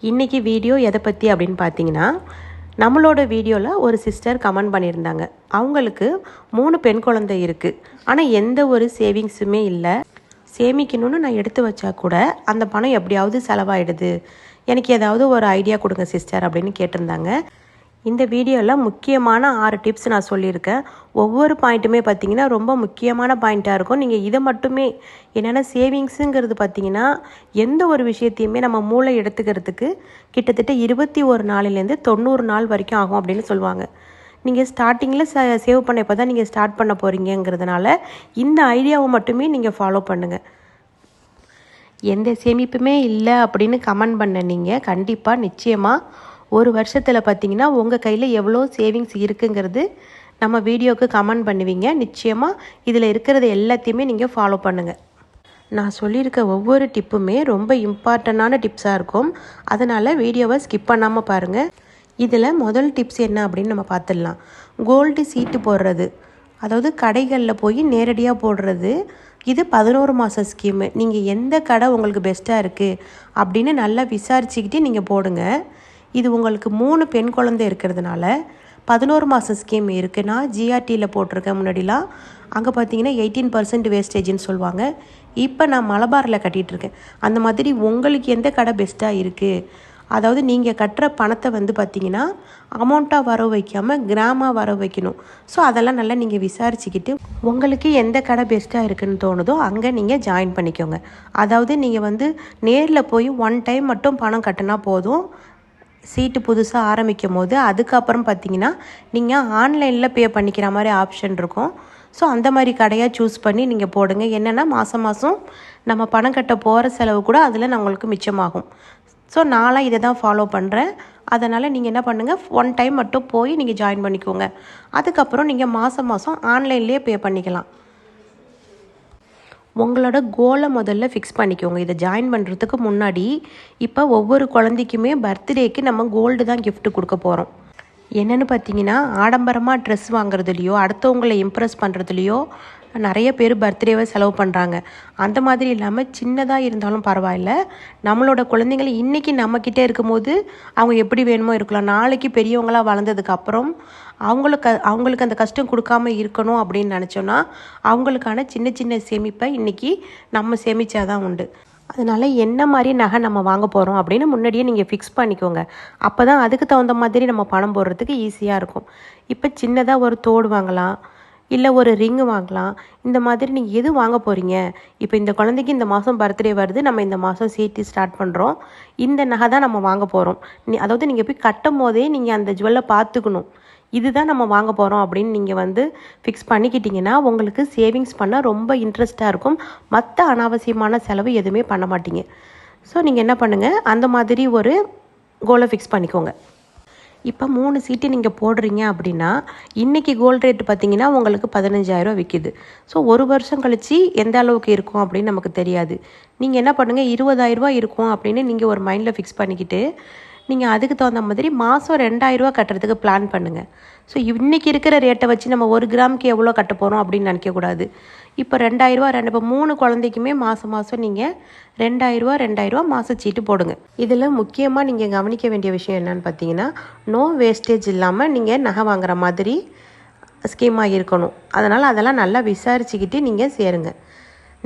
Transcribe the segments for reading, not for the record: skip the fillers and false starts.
இன்றைக்கி வீடியோ எதை பற்றி அப்படின்னு பார்த்தீங்கன்னா, நம்மளோட வீடியோவில் ஒரு சிஸ்டர் கமெண்ட் பண்ணியிருந்தாங்க. அவங்களுக்கு 3 பெண் குழந்தை இருக்குது. ஆனால் எந்த ஒரு சேவிங்ஸுமே இல்லை. சேமிக்கணும்னு நான் எடுத்து வச்சா கூட அந்த பணம் எப்படியாவது செலவாயிடுது. எனக்கு ஏதாவது ஒரு ஐடியா கொடுங்க சிஸ்டர் அப்படின்னு கேட்டிருந்தாங்க. இந்த வீடியோவில் முக்கியமான 6 டிப்ஸ் நான் சொல்லியிருக்கேன். ஒவ்வொரு பாயிண்ட்டுமே பார்த்திங்கன்னா ரொம்ப முக்கியமான பாயிண்ட்டாக இருக்கும். நீங்கள் இதை மட்டுமே என்னென்னா சேவிங்ஸுங்கிறது பார்த்திங்கன்னா எந்த ஒரு விஷயத்தையுமே நம்ம மூளை எடுத்துக்கிறதுக்கு கிட்டத்தட்ட 21 நாளிலேருந்து 90 நாள் வரைக்கும் ஆகும் அப்படின்னு சொல்லுவாங்க. நீங்கள் ஸ்டார்டிங்கில் சேவ் பண்ண இப்போ தான் நீங்கள் ஸ்டார்ட் பண்ண போகிறீங்கிறதுனால இந்த ஐடியாவை மட்டுமே நீங்கள் ஃபாலோ பண்ணுங்கள். எந்த சேமிப்புமே இல்லை அப்படின்னு கமெண்ட் பண்ண நீங்கள் கண்டிப்பாக நிச்சயமாக ஒரு வருஷத்தில் பார்த்தீங்கன்னா உங்கள் கையில் எவ்வளோ சேவிங்ஸ் இருக்குங்கிறது நம்ம வீடியோவுக்கு கமெண்ட் பண்ணுவீங்க. நிச்சயமாக இதில் இருக்கிறது எல்லாத்தையுமே நீங்கள் ஃபாலோ பண்ணுங்கள். நான் சொல்லியிருக்க ஒவ்வொரு டிப்புமே ரொம்ப இம்பார்ட்டண்டான டிப்ஸாக இருக்கும். அதனால் வீடியோவை ஸ்கிப் பண்ணாமல் பாருங்கள். இதில் முதல் டிப்ஸ் என்ன அப்படின்னு நம்ம பார்த்துடலாம். கோல்டு சீட்டு போடுறது, அதாவது கடைகளில் போய் நேரடியாக போடுறது. இது 11 மாத ஸ்கீமு. நீங்கள் எந்த கடை உங்களுக்கு பெஸ்ட்டாக இருக்குது அப்படின்னு நல்லா விசாரிச்சுக்கிட்டு நீங்கள் போடுங்க. இது உங்களுக்கு 3 பெண் குழந்தை இருக்கிறதுனால 11 மாத ஸ்கீம் இருக்குது. நான் ஜிஆர்டியில் போட்டிருக்கேன் முன்னாடிலாம். அங்கே பார்த்தீங்கன்னா 18% வேஸ்டேஜ்னு சொல்லுவாங்க. இப்போ நான் மலபாரில் கட்டிகிட்ருக்கேன். அந்த மாதிரி உங்களுக்கு எந்த கடை பெஸ்ட்டாக இருக்குது, அதாவது நீங்கள் கட்டுற பணத்தை வந்து பார்த்திங்கன்னா அமௌண்ட்டாக வர வைக்காமல் கிராமாக வர வைக்கணும். ஸோ அதெல்லாம் நல்லா நீங்கள் விசாரிச்சுக்கிட்டு உங்களுக்கு எந்த கடை பெஸ்ட்டாக இருக்குதுன்னு தோணுதோ அங்கே நீங்கள் ஜாயின் பண்ணிக்கோங்க. அதாவது நீங்கள் வந்து நேரில் போய் 1 டைம் மட்டும் பணம் கட்டினா போதும். சீட்டு புதுசாக ஆரம்பிக்கும் போது அதுக்கப்புறம் பார்த்தீங்கன்னா நீங்கள் ஆன்லைனில் பே பண்ணிக்கிற மாதிரி ஆப்ஷன் இருக்கும். ஸோ அந்த மாதிரி கடையாக சூஸ் பண்ணி நீங்கள் போடுங்க. என்னென்னா மாதம் நம்ம பணம் கட்ட போகிற செலவு கூட அதில் நம்மளுக்கு மிச்சமாகும். ஸோ நான்லாம் இதை தான் ஃபாலோ பண்ணுறேன். அதனால் நீங்கள் என்ன பண்ணுங்கள், 1 டைம் மட்டும் போய் நீங்கள் ஜாயின் பண்ணிக்கோங்க. அதுக்கப்புறம் நீங்கள் மாதம் ஆன்லைன்லேயே பே பண்ணிக்கலாம். உங்களோட கோலை முதல்ல ஃபிக்ஸ் பண்ணிக்கோங்க. இதை ஜாயின் பண்ணுறதுக்கு முன்னாடி இப்போ ஒவ்வொரு குழந்தைக்குமே பர்த்டேக்கு நம்ம கோல்டு தான் கிஃப்ட் கொடுக்க போகிறோம். என்னென்னு பார்த்தீங்கன்னா ஆடம்பரமாக ட்ரெஸ் வாங்குறதுலையோ அடுத்தவங்களை இம்ப்ரெஸ் பண்ணுறதுலையோ நிறைய பேர் பர்த்டேவை செலவு பண்ணுறாங்க. அந்த மாதிரி இல்லாமல் சின்னதாக இருந்தாலும் பரவாயில்ல, நம்மளோட குழந்தைங்களை இன்றைக்கி நம்மக்கிட்டே இருக்கும்போது அவங்க எப்படி வேணுமோ இருக்கலாம். நாளைக்கு பெரியவங்களாக வளர்ந்ததுக்கப்புறம் அவங்களுக்கு அந்த கஷ்டம் கொடுக்காமல் இருக்கணும் அப்படின்னு நினச்சோன்னா அவங்களுக்கான சின்ன சின்ன சேமிப்பை இன்றைக்கி நம்ம சேமித்தாதான் உண்டு. அதனால் என்ன மாதிரி நகை நம்ம வாங்க போகிறோம் அப்படின்னு முன்னாடியே நீங்கள் ஃபிக்ஸ் பண்ணிக்கோங்க. அப்போ தான் அதுக்கு தகுந்த மாதிரி நம்ம பணம் போடுறதுக்கு ஈஸியாக இருக்கும். இப்போ சின்னதாக ஒரு தோடு வாங்கலாம், இல்லை ஒரு ரிங்கு வாங்கலாம். இந்த மாதிரி நீங்கள் எது வாங்க போகிறீங்க, இப்போ இந்த குழந்தைக்கு இந்த மாதம் பர்த்டே வருது, நம்ம இந்த மாதம் சேர்த்து ஸ்டார்ட் பண்ணுறோம், இந்த நகை தான் நம்ம வாங்க போகிறோம். அதாவது நீங்கள் போய் கட்டும் போதே நீங்கள் அந்த ஜுவல்லை பார்த்துக்கணும், இதுதான் நம்ம வாங்க போகிறோம் அப்படின்னு நீங்கள் வந்து ஃபிக்ஸ் பண்ணிக்கிட்டிங்கன்னா உங்களுக்கு சேவிங்ஸ் பண்ண ரொம்ப இன்ட்ரெஸ்ட்டாக இருக்கும். மற்ற அனாவசியமான செலவு எதுவுமே பண்ண மாட்டீங்க. ஸோ நீங்கள் என்ன பண்ணுங்கள், அந்த மாதிரி ஒரு கோலை ஃபிக்ஸ் பண்ணிக்கோங்க. இப்போ 3 சீட்டு நீங்கள் போடுறீங்க அப்படின்னா இன்றைக்கி கோல்டு ரேட்டு பார்த்தீங்கன்னா உங்களுக்கு 15,000 விற்கிது. ஸோ ஒரு வருஷம் கழித்து எந்த அளவுக்கு இருக்கும் அப்படின்னு நமக்கு தெரியாது. நீங்கள் என்ன பண்ணுங்கள், 20,000 இருக்கும் அப்படின்னு நீங்கள் ஒரு மைண்டில் ஃபிக்ஸ் பண்ணிக்கிட்டு நீங்கள் அதுக்கு தகுந்த மாதிரி மாதம் 2,000 கட்டுறதுக்கு பிளான் பண்ணுங்கள். ஸோ இன்றைக்கி இருக்கிற ரேட்டை வச்சு நம்ம 1 கிராமுக்கு எவ்வளோ கட்ட போகிறோம் அப்படின்னு நினைக்கக்கூடாது. இப்போ 2,000 இப்போ 3 குழந்தைக்குமே மாதம் நீங்கள் 2,000 மாத சீட்டு போடுங்க. இதில் முக்கியமாக நீங்கள் கவனிக்க வேண்டிய விஷயம் என்னென்னு பார்த்தீங்கன்னா, நோ வேஸ்டேஜ் இல்லாமல் நீங்கள் நகை வாங்குற மாதிரி ஸ்கீமாக இருக்கணும். அதனால் அதெல்லாம் நல்லா விசாரிச்சுக்கிட்டு நீங்கள் சேருங்க.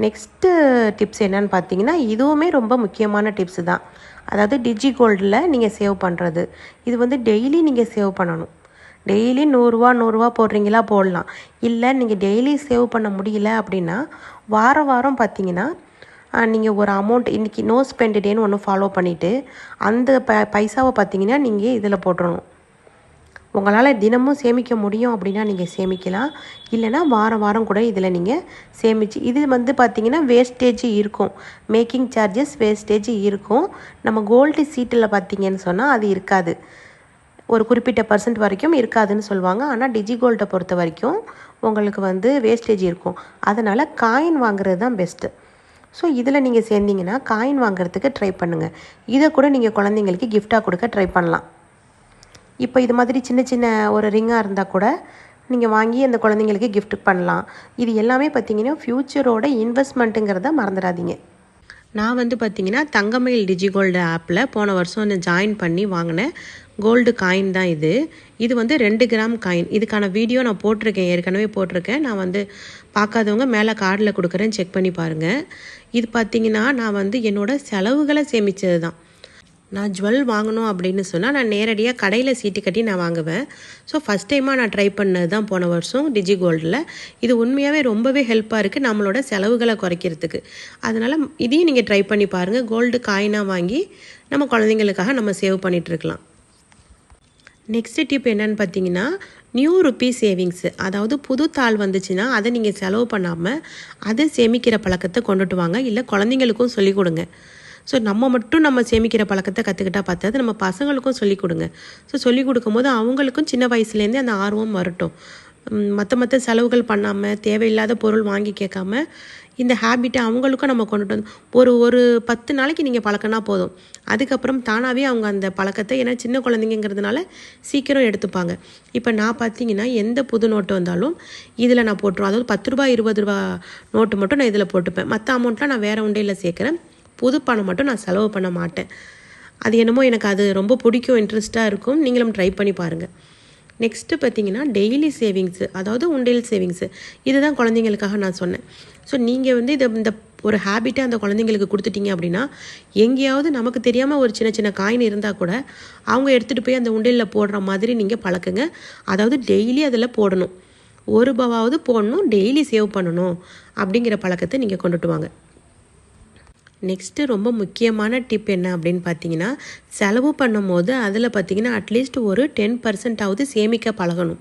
நெக்ஸ்ட்டு டிப்ஸ் என்னென்னு பார்த்தீங்கன்னா, இதுவுமே ரொம்ப முக்கியமான டிப்ஸு தான். அதாவது டிஜி கோல்டில் நீங்கள் சேவ் பண்ணுறது. இது வந்து டெய்லி நீங்கள் சேவ் பண்ணணும். டெய்லி 100 போடுறீங்களா போடலாம். இல்லை நீங்கள் டெய்லி சேவ் பண்ண முடியல அப்படின்னா வாரம் பார்த்தீங்கன்னா நீங்கள் ஒரு அமௌண்ட் இன்றைக்கி நோ ஸ்பெண்ட் டேன்னு ஒன்று ஃபாலோ பண்ணிவிட்டு அந்த பைசாவை பார்த்தீங்கன்னா நீங்கள் இதில் போட்டுறணும். உங்களால் தினமும் சேமிக்க முடியும் அப்படின்னா நீங்கள் சேமிக்கலாம். இல்லைனா வாரம் கூட இதில் நீங்கள் சேமித்து இது வந்து பார்த்திங்கன்னா வேஸ்டேஜ் இருக்கும், மேக்கிங் சார்ஜஸ் வேஸ்டேஜ் இருக்கும். நம்ம கோல்டு சீட்டில் பார்த்திங்கன்னு சொன்னால் அது இருக்காது, ஒரு குறிப்பிட்ட % வரைக்கும் இருக்காதுன்னு சொல்லுவாங்க. ஆனால் டிஜி கோல்டை பொறுத்த வரைக்கும் உங்களுக்கு வந்து வேஸ்டேஜ் இருக்கும். அதனால் காயின் வாங்குறது தான் பெஸ்ட்டு. ஸோ இதில் நீங்கள் சேர்ந்தீங்கன்னா காயின் வாங்குறதுக்கு ட்ரை பண்ணுங்கள். இதை கூட நீங்கள் குழந்தைங்களுக்கு கிஃப்டாக கொடுக்க ட்ரை பண்ணலாம். இப்போ இது மாதிரி சின்ன ஒரு ரிங்காக இருந்தால் கூட நீங்கள் வாங்கி அந்த குழந்தைங்களுக்கு கிஃப்ட் பண்ணலாம். இது எல்லாமே பார்த்திங்கன்னா ஃப்யூச்சரோட இன்வெஸ்ட்மெண்ட்டுங்கிறத மறந்துடாதீங்க. நான் வந்து பார்த்திங்கன்னா தங்கமயில் டிஜிகோல்டு ஆப்பில் போன வருஷம் ஜாயின் பண்ணி வாங்கினேன் கோல்டு காயின் தான் இது. இது வந்து 2 கிராம் காயின். இதுக்கான வீடியோ நான் போட்டிருக்கேன், ஏற்கனவே போட்டிருக்கேன். நான் வந்து பார்க்காதவங்க மேலே கார்டில் கொடுக்குறேன், செக் பண்ணி பாருங்கள். இது பார்த்திங்கன்னா நான் வந்து என்னோடய செலவுகளை சேமித்தது தான். நான் ஜுவல் வாங்கணும் அப்படின்னு சொன்னால் நான் நேரடியாக கடையில் சீட்டு கட்டி நான் வாங்குவேன். ஸோ ஃபஸ்ட் டைமாக நான் ட்ரை பண்ணது தான் போன வருஷம் டிஜிகோல்டில். இது உண்மையாகவே ரொம்பவே ஹெல்ப்பாக இருக்குது நம்மளோட செலவுகளை குறைக்கிறதுக்கு. அதனால் இதையும் நீங்கள் ட்ரை பண்ணி பாருங்கள். கோல்டு காயினாக வாங்கி நம்ம குழந்தைங்களுக்காக நம்ம சேவ் பண்ணிகிட்ருக்கலாம். நெக்ஸ்ட் டிப் என்னன்னு பார்த்தீங்கன்னா, நியூ ருப்பீ சேவிங்ஸு. அதாவது புது தாள் வந்துச்சுன்னா அதை நீங்கள் செலவு பண்ணாமல் அதை சேமிக்கிற பழக்கத்தை கொண்டுட்டு வாங்க. இல்லை குழந்தைங்களுக்கும் சொல்லிக் கொடுங்க. ஸோ நம்ம மட்டும் நம்ம சேமிக்கிற பழக்கத்தை கற்றுக்கிட்டா பார்த்தாது, நம்ம பசங்களுக்கும் சொல்லிக் கொடுங்க. ஸோ சொல்லிக் கொடுக்கும்போது அவங்களுக்கும் சின்ன வயசுலேருந்தே அந்த ஆர்வம் வரட்டும். மற்ற செலவுகள் பண்ணாமல் தேவையில்லாத பொருள் வாங்கி கேட்காம இந்த ஹேபிட்டை அவங்களுக்கும் நம்ம கொண்டுட்டு வந்து ஒரு 10 நாளைக்கு நீங்கள் பழக்கினா போதும். அதுக்கப்புறம் தானாகவே அவங்க அந்த பழக்கத்தை, ஏன்னா சின்ன குழந்தைங்கிறதுனால சீக்கிரம் எடுத்துப்பாங்க. இப்போ நான் பார்த்தீங்கன்னா எந்த புது நோட்டு வந்தாலும் இதில் நான் போட்டுருவேன். அதாவது 10 ரூபா 20 ரூபா நோட்டு மட்டும் நான் இதில் போட்டுப்பேன். மற்ற அமௌண்ட்லாம் நான் வேறு உண்டையில் சேர்க்குறேன். புது பணம் மட்டும் நான் செலவு பண்ண மாட்டேன். அது என்னமோ எனக்கு அது ரொம்ப பிடிக்கும், இன்ட்ரெஸ்ட்டாக இருக்கும். நீங்களும் ட்ரை பண்ணி பாருங்கள். நெக்ஸ்ட்டு பார்த்தீங்கன்னா டெய்லி சேவிங்ஸு, அதாவது உண்டியல் சேவிங்ஸு. இதுதான் குழந்தைங்களுக்காக நான் சொன்னேன். ஸோ நீங்கள் வந்து இந்த ஒரு ஹேபிட்டை அந்த குழந்தைங்களுக்கு கொடுத்துட்டீங்க அப்படின்னா, எங்கேயாவது நமக்கு தெரியாமல் ஒரு சின்ன காயின் இருந்தால் கூட அவங்க எடுத்துகிட்டு போய் அந்த உண்டியலில் போடுற மாதிரி நீங்கள் பழக்குங்க. அதாவது டெய்லி அதில் போடணும், 1 ரூபாவாவது போடணும், டெய்லி சேவ் பண்ணணும் அப்படிங்கிற பழக்கத்தை நீங்கள் கொண்டுட்டு வாங்க. நெக்ஸ்ட்டு ரொம்ப முக்கியமான டிப் என்ன அப்படின்னு பார்த்தீங்கன்னா, செலவு பண்ணும் போது அதில் பார்த்தீங்கன்னா அட்லீஸ்ட் ஒரு 10% சேமிக்க பழகணும்.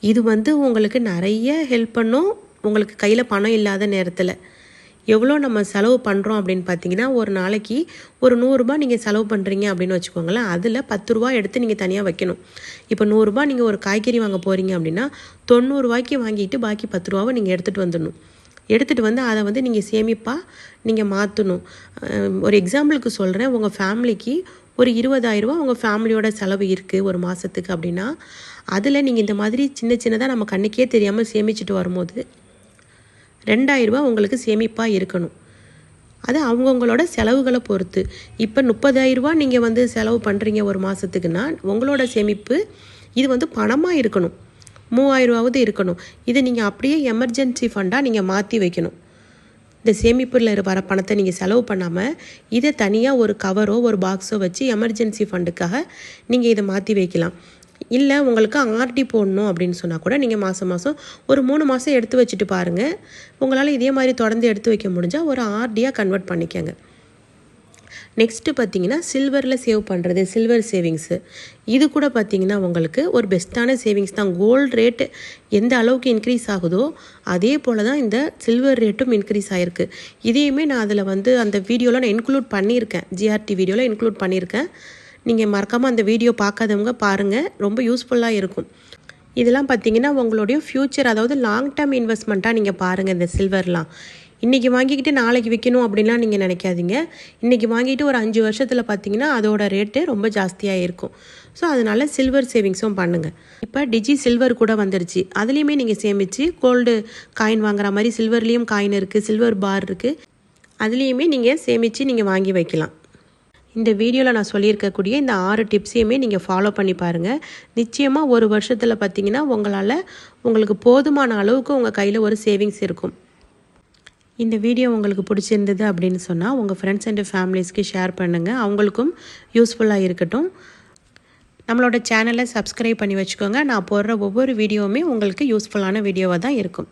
இது வந்து உங்களுக்கு நிறைய ஹெல்ப் பண்ணும். உங்களுக்கு கையில் பணம் இல்லாத நேரத்தில் எவ்வளோ நம்ம செலவு பண்ணுறோம் அப்படின்னு பார்த்தீங்கன்னா, ஒரு நாளைக்கு ஒரு 100 ரூபா நீங்கள் செலவு பண்ணுறீங்க அப்படின்னு வச்சுக்கோங்களேன். அதில் 10 ரூபா எடுத்து நீங்கள் தனியாக வைக்கணும். இப்போ 100 ரூபா நீங்கள் ஒரு காய்கறி வாங்க போகிறீங்க அப்படின்னா 90 ரூபாய்க்கு வாங்கிட்டு பாக்கி 10 ரூபாவை நீங்கள் எடுத்துகிட்டு வந்துடணும். எடுத்துகிட்டு வந்து அதை வந்து நீங்கள் சேமிப்பாக நீங்கள் மாற்றணும். ஒரு எக்ஸாம்பிளுக்கு சொல்கிறேன், உங்கள் ஃபேமிலிக்கு ஒரு 20,000 ரூபா உங்கள் ஃபேமிலியோட செலவு இருக்குது ஒரு மாதத்துக்கு அப்படின்னா, அதில் நீங்கள் இந்த மாதிரி சின்னதாக நம்ம கண்ணுக்கே தெரியாமல் சேமிச்சுட்டு வரும்போது 2,000 ரூபா உங்களுக்கு சேமிப்பாக இருக்கணும். அது அவங்கவுங்களோட செலவுகளை பொறுத்து. இப்போ 30,000 ரூபா நீங்கள் வந்து செலவு பண்ணுறீங்க ஒரு மாதத்துக்குன்னா, உங்களோட சேமிப்பு இது வந்து பணமாக இருக்கணும். 3,000 ரூபாவது இருக்கணும். இதை நீங்கள் அப்படியே எமர்ஜென்சி ஃபண்டாக நீங்கள் மாற்றி வைக்கணும். இந்த சேமிப்பில் வர பணத்தை நீங்கள் செலவு பண்ணாமல் இதை தனியாக ஒரு கவரோ ஒரு பாக்ஸோ வச்சு எமர்ஜென்சி ஃபண்டுக்காக நீங்கள் இதை மாற்றி வைக்கலாம். இல்லை உங்களுக்கு ஆர்டி போடணும் அப்படின்னு சொன்னால் கூட நீங்கள் மாதம் ஒரு 3 மாதம் எடுத்து வச்சுட்டு பாருங்கள். உங்களால் இதே மாதிரி தொடர்ந்து எடுத்து வைக்க முடிஞ்சால் ஒரு ஆர்டியாக கன்வெர்ட் பண்ணிக்கங்க. நெக்ஸ்ட்டு பார்த்தீங்கன்னா சில்வரில் சேவ் பண்ணுறது, சில்வர் சேவிங்ஸு. இது கூட பார்த்தீங்கன்னா உங்களுக்கு ஒரு பெஸ்ட்டான சேவிங்ஸ் தான். கோல்டு ரேட்டு எந்த அளவுக்கு இன்க்ரீஸ் ஆகுதோ அதே போல் தான் இந்த சில்வர் ரேட்டும் இன்க்ரீஸ் ஆகிருக்கு. இதையுமே நான் அதில் வந்து அந்த வீடியோவில் நான் இன்க்ளூட் பண்ணியிருக்கேன், ஜிஆர்டி வீடியோவில் இன்க்ளூட் பண்ணியிருக்கேன். நீங்கள் மறக்காமல் அந்த வீடியோ பார்க்காதவங்க பாருங்கள், ரொம்ப யூஸ்ஃபுல்லாக இருக்கும். இதெல்லாம் பார்த்தீங்கன்னா உங்களுடைய ஃப்யூச்சர், அதாவது லாங் டேர்ம் இன்வெஸ்ட்மெண்ட்டாக நீங்கள் பாருங்கள். இந்த சில்வர்லாம் இன்றைக்கி வாங்கிக்கிட்டு நாளைக்கு விற்கணும் அப்படின்லாம் நீங்கள் நினைக்காதீங்க. இன்றைக்கி வாங்கிட்டு ஒரு 5 வருஷத்தில் பார்த்தீங்கன்னா அதோட ரேட்டு ரொம்ப ஜாஸ்தியாக இருக்கும். ஸோ அதனால் சில்வர் சேவிங்ஸும் பண்ணுங்கள். இப்போ டிஜி சில்வர் கூட வந்துருச்சு. அதுலேயுமே நீங்கள் சேமித்து கோல்டு காயின் வாங்குற மாதிரி சில்வர்லேயும் காயின் இருக்குது, சில்வர் பார் இருக்குது. அதுலேயுமே நீங்கள் சேமித்து நீங்கள் வாங்கி வைக்கலாம். இந்த வீடியோவில் நான் சொல்லியிருக்கக்கூடிய இந்த 6 டிப்ஸையுமே நீங்கள் ஃபாலோ பண்ணி பாருங்கள். நிச்சயமாக ஒரு வருஷத்தில் பார்த்தீங்கன்னா உங்களுக்கு போதுமான அளவுக்கு உங்கள் கையில் ஒரு சேவிங்ஸ் இருக்கும். இந்த வீடியோ உங்களுக்கு பிடிச்சிருந்தது அப்படின்னு சொன்னால் உங்கள் ஃப்ரெண்ட்ஸ் அண்ட் ஃபேமிலிஸ்க்கு ஷேர் பண்ணுங்கள், அவங்களுக்கும் யூஸ்ஃபுல்லாக இருக்கட்டும். நம்மளோட சேனலை சப்ஸ்கிரைப் பண்ணி வச்சுக்கோங்க. நான் போடுற ஒவ்வொரு வீடியோவுமே உங்களுக்கு யூஸ்ஃபுல்லான வீடியோவாக தான் இருக்கும்.